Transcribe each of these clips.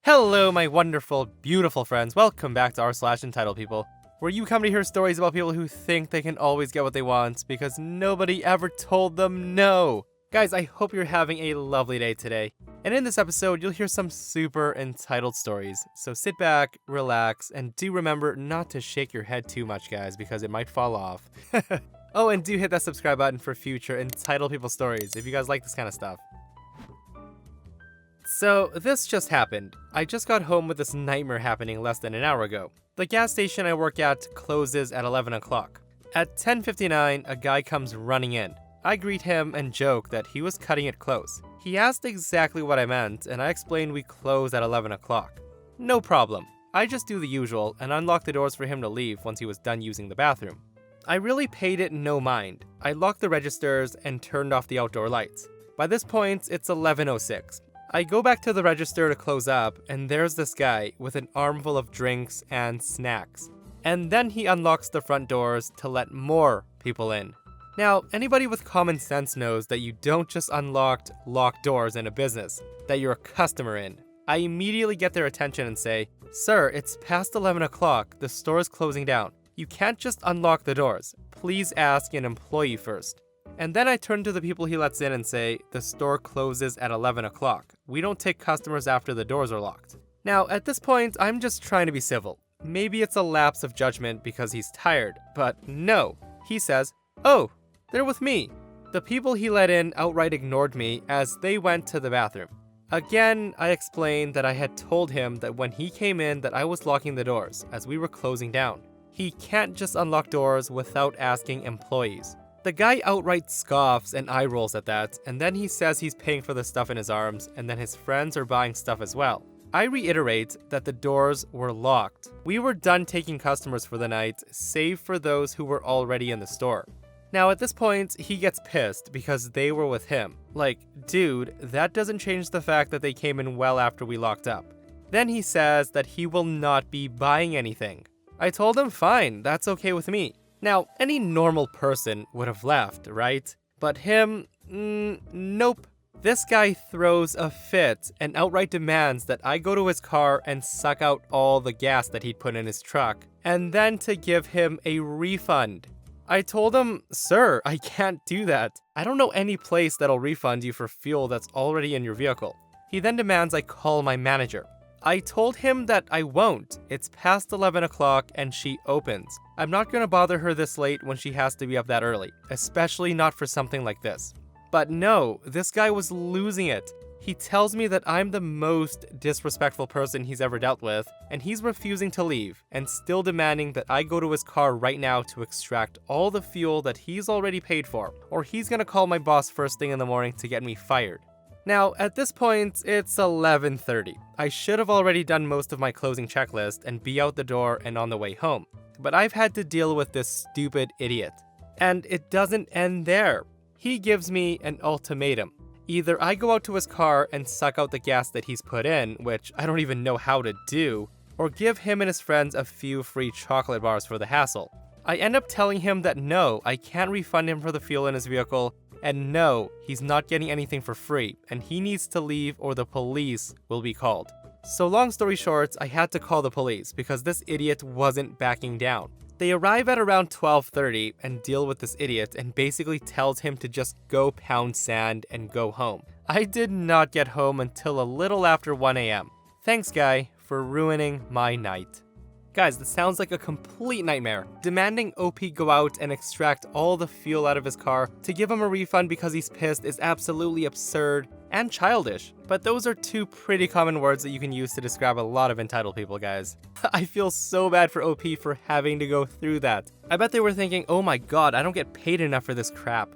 Hello, my wonderful, beautiful friends. Welcome back to r/EntitledPeople, where you come to hear stories about people who think they can always get what they want because nobody ever told them no. Guys, I hope you're having a lovely day today. And in this episode, you'll hear some super entitled stories. So sit back, relax, and do remember not to shake your head too much, guys, because it might fall off. Oh, and do hit that subscribe button for future Entitled People stories if you guys like this kind of stuff. So, this just happened. I just got home with this nightmare happening less than an hour ago. The gas station I work at closes at 11 o'clock. At 10:59, a guy comes running in. I greet him and joke that he was cutting it close. He asked exactly what I meant, and I explained we close at 11 o'clock. No problem. I just do the usual and unlock the doors for him to leave once he was done using the bathroom. I really paid it no mind. I locked the registers and turned off the outdoor lights. By this point, it's 11:06. I go back to the register to close up, and there's this guy with an armful of drinks and snacks. And then he unlocks the front doors to let more people in. Now, anybody with common sense knows that you don't just unlock locked doors in a business, that you're a customer in. I immediately get their attention and say, "Sir, it's past 11 o'clock, the store is closing down. You can't just unlock the doors. Please ask an employee first." And then I turn to the people he lets in and say, "The store closes at 11 o'clock. We don't take customers after the doors are locked." Now, at this point, I'm just trying to be civil. Maybe it's a lapse of judgment because he's tired, but no. He says, "Oh, they're with me." The people he let in outright ignored me as they went to the bathroom. Again, I explained that I had told him that when he came in that I was locking the doors as we were closing down. He can't just unlock doors without asking employees. The guy outright scoffs and eye rolls at that, and then he says he's paying for the stuff in his arms, and then his friends are buying stuff as well. I reiterate that the doors were locked. We were done taking customers for the night, save for those who were already in the store. Now at this point, he gets pissed because they were with him. Like, dude, that doesn't change the fact that they came in well after we locked up. Then he says that he will not be buying anything. I told him fine, that's okay with me. Now, any normal person would have left, right? But him, nope. This guy throws a fit and outright demands that I go to his car and suck out all the gas that he'd put in his truck, and then to give him a refund. I told him, "Sir, I can't do that. I don't know any place that'll refund you for fuel that's already in your vehicle." He then demands I call my manager. I told him that I won't. It's past 11 o'clock and she opens. I'm not gonna bother her this late when she has to be up that early, especially not for something like this. But no, this guy was losing it. He tells me that I'm the most disrespectful person he's ever dealt with, and he's refusing to leave, and still demanding that I go to his car right now to extract all the fuel that he's already paid for, or he's gonna call my boss first thing in the morning to get me fired. Now, at this point, it's 11:30. I should have already done most of my closing checklist and be out the door and on the way home. But I've had to deal with this stupid idiot. And it doesn't end there. He gives me an ultimatum. Either I go out to his car and suck out the gas that he's put in, which I don't even know how to do, or give him and his friends a few free chocolate bars for the hassle. I end up telling him that no, I can't refund him for the fuel in his vehicle, and no, he's not getting anything for free, and he needs to leave or the police will be called. So long story short, I had to call the police because this idiot wasn't backing down. They arrive at around 12:30 and deal with this idiot and basically tells him to just go pound sand and go home. I did not get home until a little after 1 a.m. Thanks, guy, for ruining my night. Guys, this sounds like a complete nightmare. Demanding OP go out and extract all the fuel out of his car to give him a refund because he's pissed is absolutely absurd and childish. But those are two pretty common words that you can use to describe a lot of entitled people, guys. I feel so bad for OP for having to go through that. I bet they were thinking, oh my god, I don't get paid enough for this crap.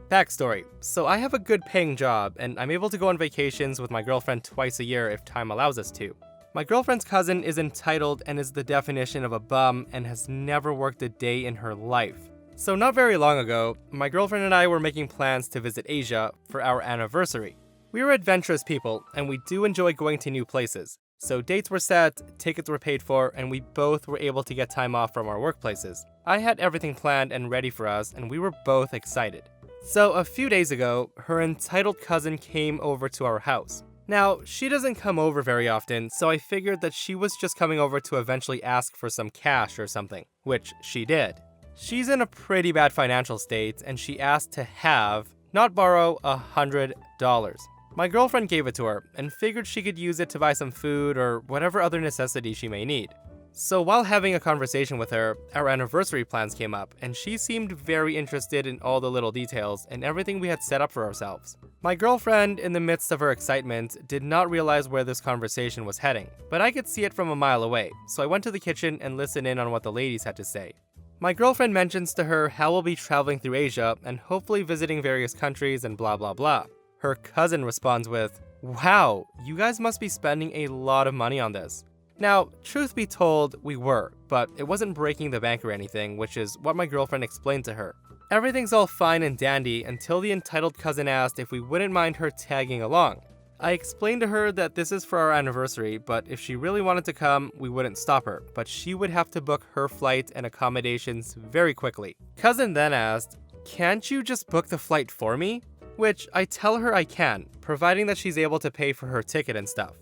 Backstory. So I have a good paying job, and I'm able to go on vacations with my girlfriend twice a year if time allows us to. My girlfriend's cousin is entitled and is the definition of a bum and has never worked a day in her life. So not very long ago, my girlfriend and I were making plans to visit Asia for our anniversary. We are adventurous people, and we do enjoy going to new places. So dates were set, tickets were paid for, and we both were able to get time off from our workplaces. I had everything planned and ready for us, and we were both excited. So a few days ago, her entitled cousin came over to our house. Now, she doesn't come over very often, so I figured that she was just coming over to eventually ask for some cash or something, which she did. She's in a pretty bad financial state, and she asked to have, not borrow, $100. My girlfriend gave it to her, and figured she could use it to buy some food or whatever other necessity she may need. So while having a conversation with her, our anniversary plans came up, and she seemed very interested in all the little details and everything we had set up for ourselves. My girlfriend, in the midst of her excitement, did not realize where this conversation was heading, but I could see it from a mile away, so I went to the kitchen and listened in on what the ladies had to say. My girlfriend mentions to her how we'll be traveling through Asia and hopefully visiting various countries and blah blah blah. Her cousin responds with, "Wow, you guys must be spending a lot of money on this." Now, truth be told, we were, but it wasn't breaking the bank or anything, which is what my girlfriend explained to her. Everything's all fine and dandy until the entitled cousin asked if we wouldn't mind her tagging along. I explained to her that this is for our anniversary, but if she really wanted to come, we wouldn't stop her, but she would have to book her flight and accommodations very quickly. Cousin then asked, "Can't you just book the flight for me?" Which I tell her I can, providing that she's able to pay for her ticket and stuff.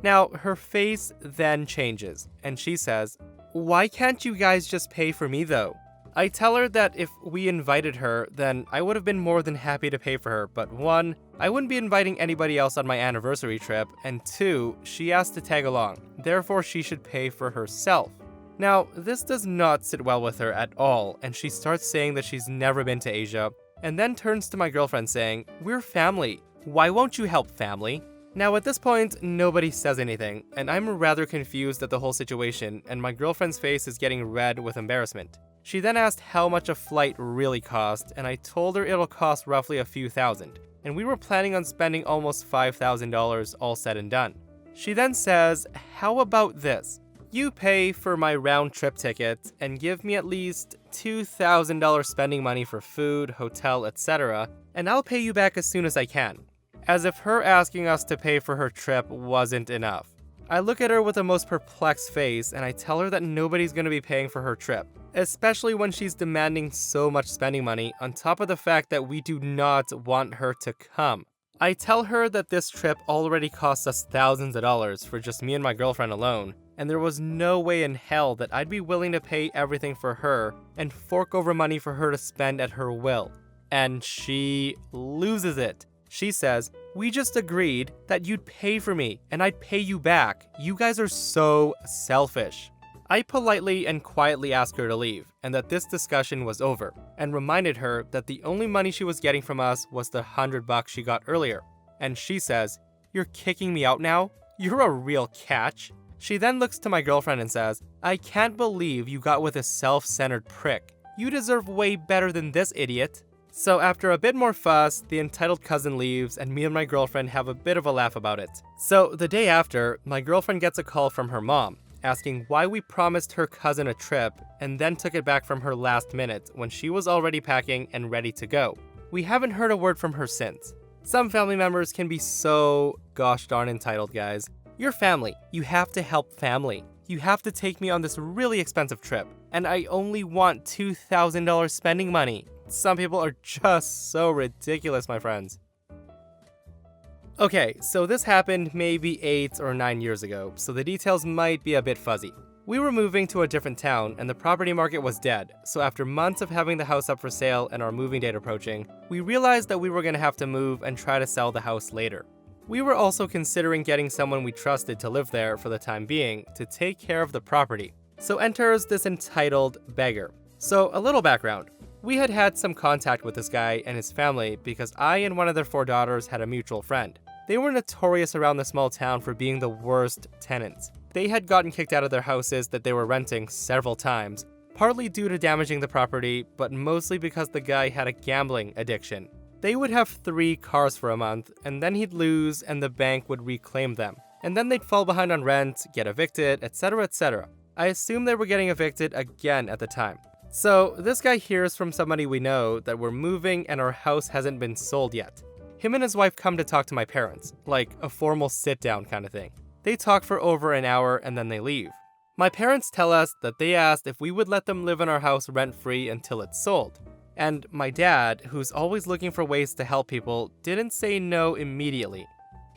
Now, her face then changes, and she says, "Why can't you guys just pay for me though?" I tell her that if we invited her, then I would have been more than happy to pay for her, but 1, I wouldn't be inviting anybody else on my anniversary trip, and 2, she asked to tag along, therefore she should pay for herself. Now, this does not sit well with her at all, and she starts saying that she's never been to Asia, and then turns to my girlfriend saying, "We're family. Why won't you help family?" Now at this point, nobody says anything, and I'm rather confused at the whole situation, and my girlfriend's face is getting red with embarrassment. She then asked how much a flight really cost, and I told her it'll cost roughly a few thousand, and we were planning on spending almost $5,000 all said and done. She then says, "How about this? You pay for my round trip ticket and give me at least $2,000 spending money for food, hotel, etc., and I'll pay you back as soon as I can." As if her asking us to pay for her trip wasn't enough. I look at her with the most perplexed face and I tell her that nobody's going to be paying for her trip, especially when she's demanding so much spending money on top of the fact that we do not want her to come. I tell her that this trip already cost us thousands of dollars for just me and my girlfriend alone, and there was no way in hell that I'd be willing to pay everything for her and fork over money for her to spend at her will. And she loses it. She says, "We just agreed that you'd pay for me and I'd pay you back. You guys are so selfish." I politely and quietly asked her to leave and that this discussion was over, and reminded her that the only money she was getting from us was the $100 she got earlier. And she says, "You're kicking me out now? You're a real catch." She then looks to my girlfriend and says, "I can't believe you got with a self-centered prick. You deserve way better than this idiot." So after a bit more fuss, the entitled cousin leaves and me and my girlfriend have a bit of a laugh about it. So the day after, my girlfriend gets a call from her mom, asking why we promised her cousin a trip and then took it back from her last minute when she was already packing and ready to go. We haven't heard a word from her since. Some family members can be so gosh darn entitled, guys. You're family. You have to help family. You have to take me on this really expensive trip, and I only want $2,000 spending money. Some people are just so ridiculous, my friends. Okay, so this happened maybe 8 or 9 years ago, so the details might be a bit fuzzy. We were moving to a different town and the property market was dead, so after months of having the house up for sale and our moving date approaching, we realized that we were going to have to move and try to sell the house later. We were also considering getting someone we trusted to live there for the time being to take care of the property. So enters this entitled beggar. So a little background. We had had some contact with this guy and his family because I and one of their 4 daughters had a mutual friend. They were notorious around the small town for being the worst tenants. They had gotten kicked out of their houses that they were renting several times, partly due to damaging the property, but mostly because the guy had a gambling addiction. They would have 3 cars for a month, and then he'd lose and the bank would reclaim them. And then they'd fall behind on rent, get evicted, etc, etc. I assume they were getting evicted again at the time. So this guy hears from somebody we know that we're moving and our house hasn't been sold yet. Him and his wife come to talk to my parents, like a formal sit-down kind of thing. They talk for over an hour and then they leave. My parents tell us that they asked if we would let them live in our house rent-free until it's sold. And my dad, who's always looking for ways to help people, didn't say no immediately.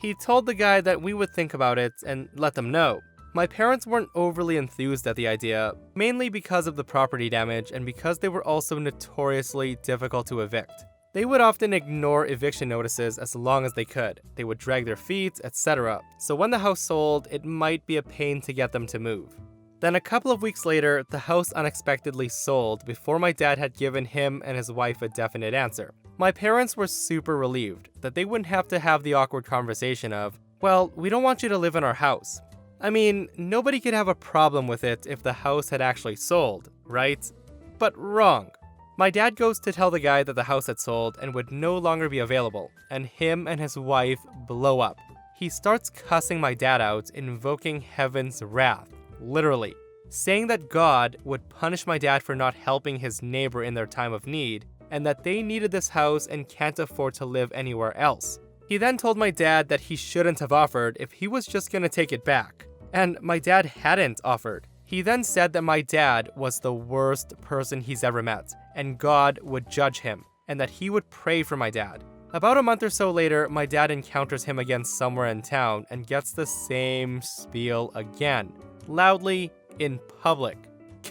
He told the guy that we would think about it and let them know. My parents weren't overly enthused at the idea, mainly because of the property damage and because they were also notoriously difficult to evict. They would often ignore eviction notices as long as they could. They would drag their feet, etc. So when the house sold, it might be a pain to get them to move. Then a couple of weeks later, the house unexpectedly sold before my dad had given him and his wife a definite answer. My parents were super relieved that they wouldn't have to have the awkward conversation of, well, we don't want you to live in our house. I mean, nobody could have a problem with it if the house had actually sold, right? But wrong. My dad goes to tell the guy that the house had sold and would no longer be available, and him and his wife blow up. He starts cussing my dad out, invoking heaven's wrath, literally, saying that God would punish my dad for not helping his neighbor in their time of need, and that they needed this house and can't afford to live anywhere else. He then told my dad that he shouldn't have offered if he was just gonna take it back, and my dad hadn't offered. He then said that my dad was the worst person he's ever met, and God would judge him, and that he would pray for my dad. About a month or so later, my dad encounters him again somewhere in town and gets the same spiel again, loudly, in public.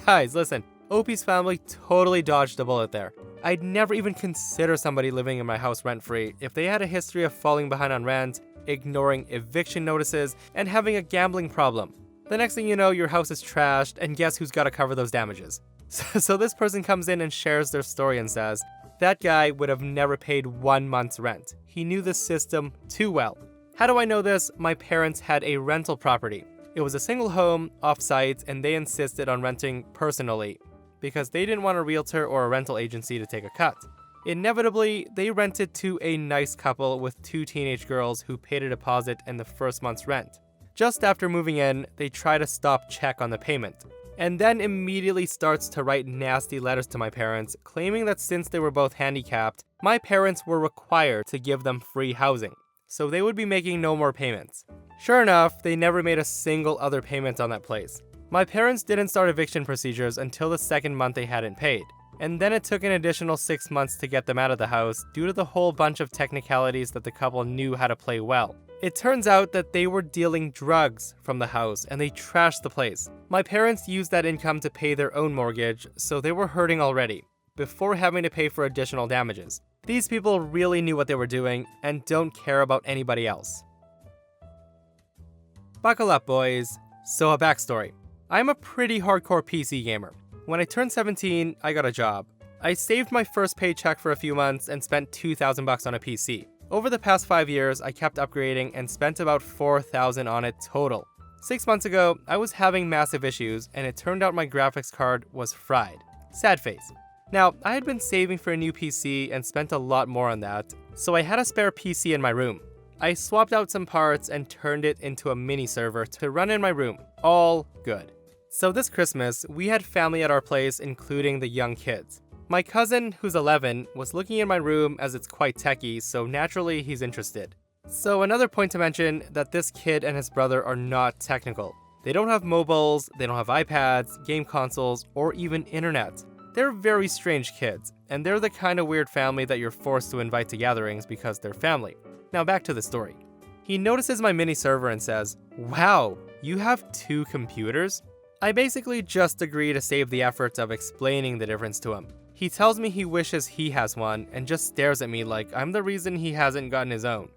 Guys, listen, Opie's family totally dodged a bullet there. I'd never even consider somebody living in my house rent-free if they had a history of falling behind on rent, ignoring eviction notices, and having a gambling problem. The next thing you know, your house is trashed, and guess who's got to cover those damages? So this person comes in and shares their story and says, that guy would have never paid 1 month's rent. He knew the system too well. How do I know this? My parents had a rental property. It was a single home, off-site, and they insisted on renting personally because they didn't want a realtor or a rental agency to take a cut. Inevitably, they rented to a nice couple with 2 teenage girls who paid a deposit and the first month's rent. Just after moving in, they try to stop check on the payment, and then immediately starts to write nasty letters to my parents, claiming that since they were both handicapped, my parents were required to give them free housing, so they would be making no more payments. Sure enough, they never made a single other payment on that place. My parents didn't start eviction procedures until the second month they hadn't paid, and then it took an additional 6 months to get them out of the house due to the whole bunch of technicalities that the couple knew how to play well. It turns out that they were dealing drugs from the house and they trashed the place. My parents used that income to pay their own mortgage, so they were hurting already, before having to pay for additional damages. These people really knew what they were doing and don't care about anybody else. Buckle up, boys. So a backstory. I'm a pretty hardcore PC gamer. When I turned 17, I got a job. I saved my first paycheck for a few months and spent $2,000 on a PC. Over the past 5 years, I kept upgrading and spent about $4,000 on it total. 6 months ago, I was having massive issues and it turned out my graphics card was fried. Sad face. Now, I had been saving for a new PC and spent a lot more on that, so I had a spare PC in my room. I swapped out some parts and turned it into a mini server to run in my room. All good. So this Christmas, we had family at our place, including the young kids. My cousin, who's 11, was looking in my room as it's quite techy, so naturally he's interested. So another point to mention that this kid and his brother are not technical. They don't have mobiles, they don't have iPads, game consoles, or even internet. They're very strange kids, and they're the kind of weird family that you're forced to invite to gatherings because they're family. Now back to the story. He notices my mini server and says, "Wow, you have 2 computers?" I basically just agree to save the efforts of explaining the difference to him. He tells me he wishes he has one and just stares at me like I'm the reason he hasn't gotten his own.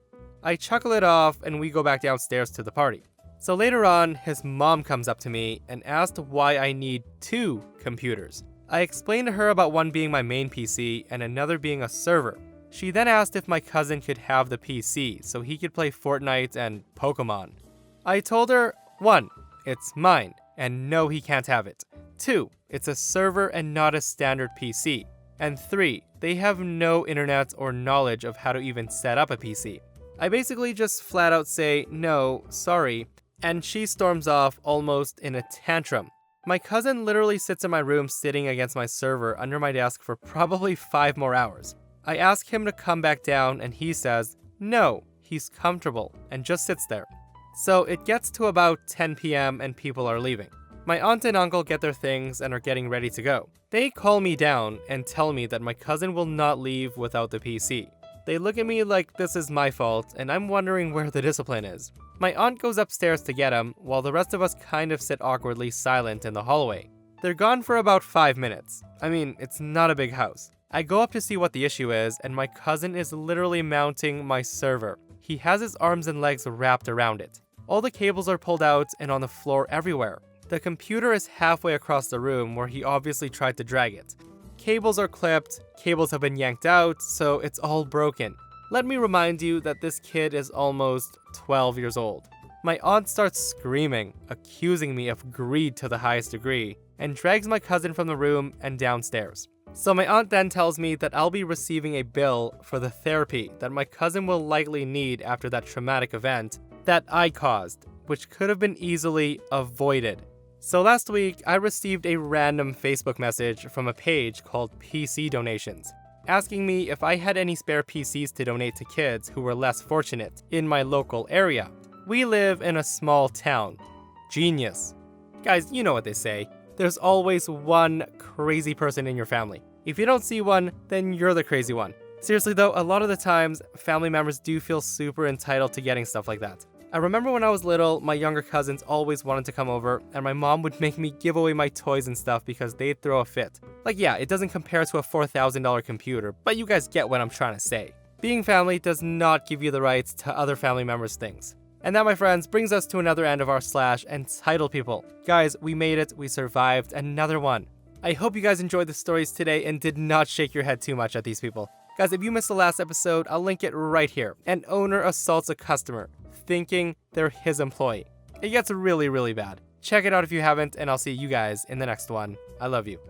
I chuckle it off and we go back downstairs to the party. So later on, his mom comes up to me and asked why I need 2 computers. I explained to her about one being my main PC and another being a server. She then asked if my cousin could have the PC so he could play Fortnite and Pokemon. I told her, 1, it's mine, and no, he can't have it. 2, it's a server and not a standard PC. And 3, they have no internet or knowledge of how to even set up a PC. I basically just flat out say, no, sorry, and she storms off almost in a tantrum. My cousin literally sits in my room sitting against my server under my desk for probably 5 more hours. I ask him to come back down and he says, no, he's comfortable, and just sits there. So it gets to about 10 p.m. and people are leaving. My aunt and uncle get their things and are getting ready to go. They call me down and tell me that my cousin will not leave without the PC. They look at me like this is my fault, and I'm wondering where the discipline is. My aunt goes upstairs to get him, while the rest of us kind of sit awkwardly silent in the hallway. They're gone for about 5 minutes. I mean, it's not a big house. I go up to see what the issue is, and my cousin is literally mounting my server. He has his arms and legs wrapped around it. All the cables are pulled out and on the floor everywhere. The computer is halfway across the room where he obviously tried to drag it. Cables are clipped, cables have been yanked out, so it's all broken. Let me remind you that this kid is almost 12 years old. My aunt starts screaming, accusing me of greed to the highest degree, and drags my cousin from the room and downstairs. So my aunt then tells me that I'll be receiving a bill for the therapy that my cousin will likely need after that traumatic event that I caused, which could have been easily avoided. So last week, I received a random Facebook message from a page called PC Donations, asking me if I had any spare PCs to donate to kids who were less fortunate in my local area. We live in a small town. Genius. Guys, you know what they say. There's always one crazy person in your family. If you don't see one, then you're the crazy one. Seriously though, a lot of the times, family members do feel super entitled to getting stuff like that. I remember when I was little, my younger cousins always wanted to come over, and my mom would make me give away my toys and stuff because they'd throw a fit. Like yeah, it doesn't compare to a $4,000 computer, but you guys get what I'm trying to say. Being family does not give you the rights to other family members' things. And that, my friends, brings us to another end of our / entitled people. Guys, we made it, we survived another one. I hope you guys enjoyed the stories today and did not shake your head too much at these people. Guys, if you missed the last episode, I'll link it right here. An owner assaults a customer, thinking they're his employee. It gets really, really bad. Check it out if you haven't, and I'll see you guys in the next one. I love you.